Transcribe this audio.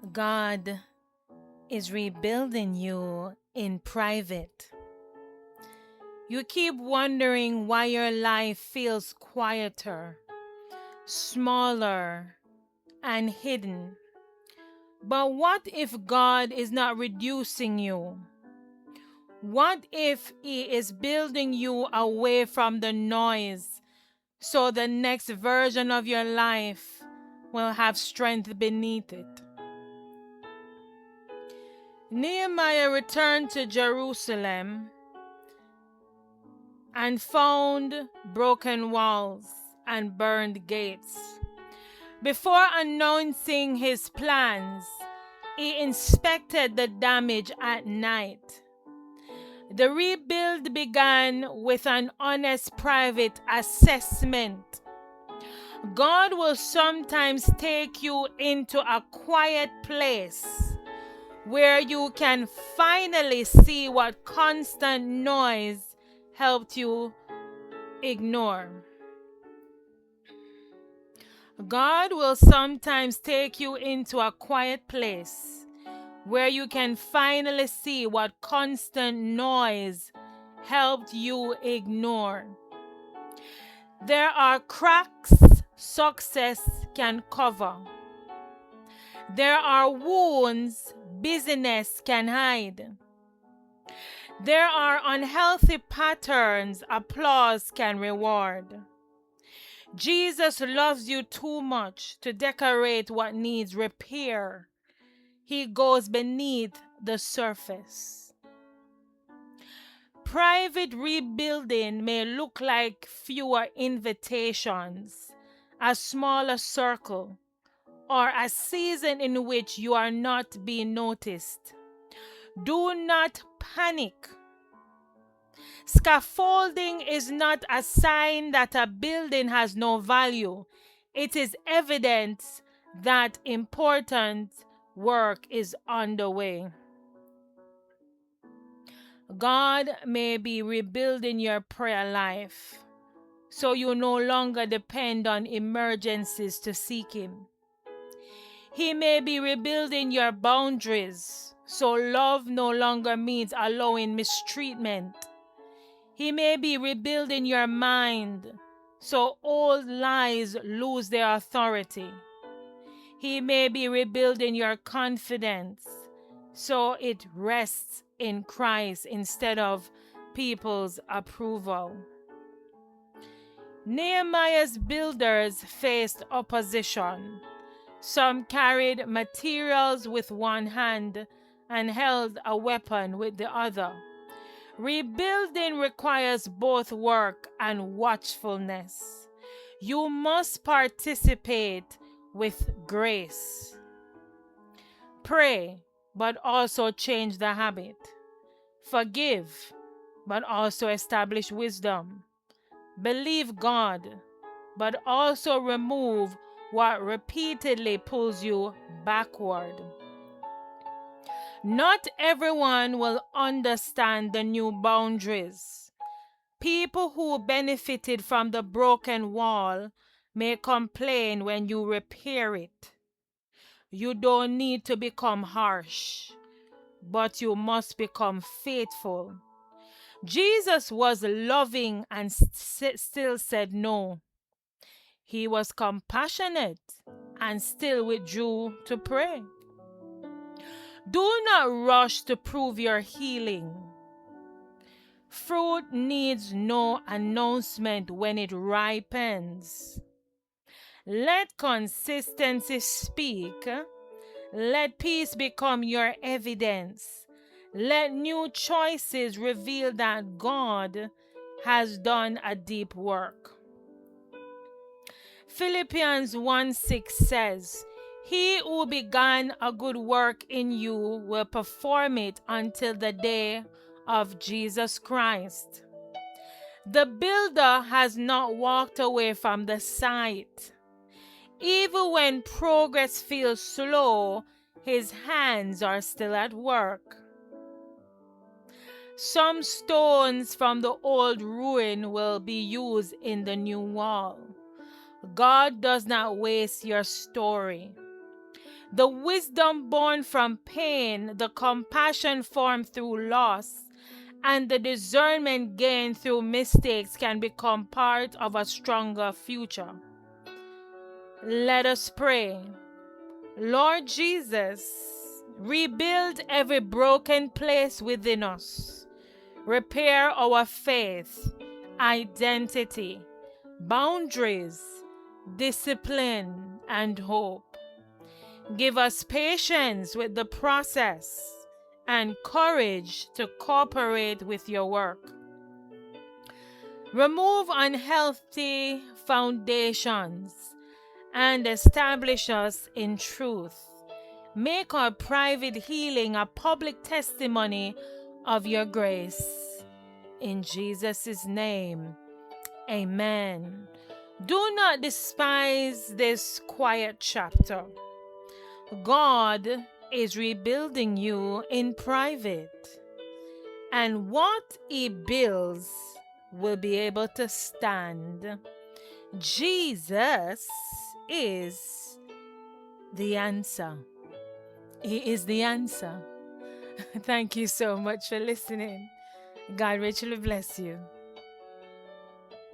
God is rebuilding you in private. You keep wondering why your life feels quieter, smaller, and hidden. But what if God is not reducing you? What if He is building you away from the noise so the next version of your life will have strength beneath it? Nehemiah returned to Jerusalem and found broken walls and burned gates. Before announcing his plans, he inspected the damage at night. The rebuild began with an honest private assessment. God will sometimes take you into a quiet place where you can finally see what constant noise helped you ignore. God will sometimes take you into a quiet place where you can finally see what constant noise helped you ignore. There are cracks success can cover. There are wounds busyness can hide. There are unhealthy patterns applause can reward. Jesus loves you too much to decorate what needs repair. He goes beneath the surface. Private rebuilding may look like fewer invitations, a smaller circle, or a season in which you are not being noticed. Do not panic. Scaffolding is not a sign that a building has no value. It is evidence that important work is underway. God may be rebuilding your prayer life so you no longer depend on emergencies to seek Him. He may be rebuilding your boundaries so love no longer means allowing mistreatment. He may be rebuilding your mind so old lies lose their authority. He may be rebuilding your confidence so it rests in Christ instead of people's approval. Nehemiah's builders faced opposition. Some carried materials with one hand and held a weapon with the other. Rebuilding requires both work and watchfulness. You must participate with grace. Pray, but also change the habit. Forgive, but also establish wisdom. Believe God, but also remove what repeatedly pulls you backward. Not everyone will understand the new boundaries. People who benefited from the broken wall may complain when you repair it. You don't need to become harsh, but you must become faithful. Jesus was loving and still said no. He was compassionate and still withdrew to pray. Do not rush to prove your healing. Fruit needs no announcement when it ripens. Let consistency speak. Let peace become your evidence. Let new choices reveal that God has done a deep work. Philippians 1:6 says, He who began a good work in you will perform it until the day of Jesus Christ. The builder has not walked away from the site. Even when progress feels slow, his hands are still at work. Some stones from the old ruin will be used in the new wall. God does not waste your story. The wisdom born from pain, the compassion formed through loss, and the discernment gained through mistakes can become part of a stronger future. Let us pray. Lord Jesus, rebuild every broken place within us. Repair our faith, identity, boundaries, discipline, and hope. Give us patience with the process and courage to cooperate with your work. Remove unhealthy foundations and establish us in truth. Make our private healing a public testimony of your grace. In Jesus' name, amen. Do not despise this quiet chapter. God is rebuilding you in private, and what He builds will be able to stand. Jesus is the answer. He is the answer. Thank you so much for listening. God richly bless you.